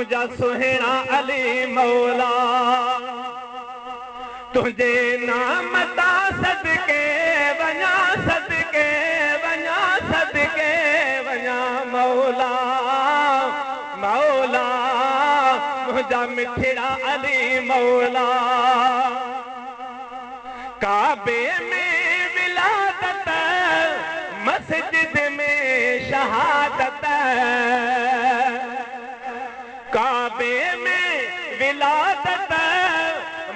मुझा सुहिणा अली मौला तुझे नाम ता सदके वञा सदके वञा सदके वञा मौला मौला मुझा मिठड़ा अली मौला काबे में विलादत मस्जिद में शहादत काबे में विलादत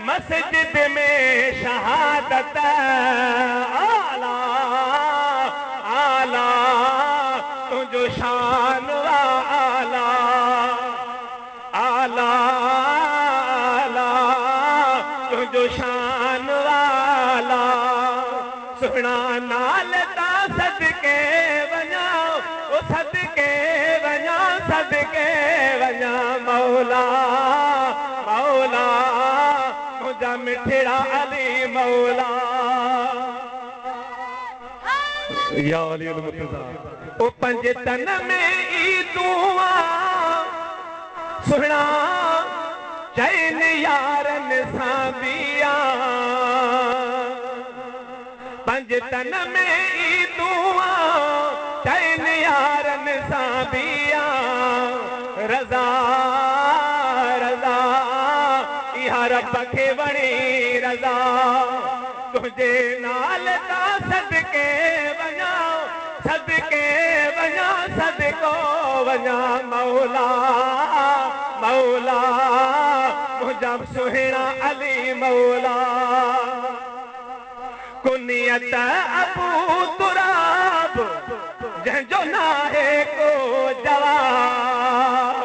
मस्जिद में शहादत आला आला तुझो शान आला आला आला तुझो शान वाला सुना नाल ता सदके वञा ओ सदके वञा सदके वञा मौला मौला मुझा मिठड़ा अली मौला या अली मुर्तज़ा ओ पंज तन में ई दुआ सुना चैन यारन साबिया पंज तन में ई दुआ चैन यारन साबिया रज़ा रज़ा इहा रब खे वणी रज़ा तुझे नाल ता सदके वञा सदके वञा सदको वञा मौला मौला मुझा सुहिणा अली मौला कुनियत अबू तुराब जंहिंजो नाहे को जवाब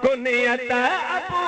कुनियत अबू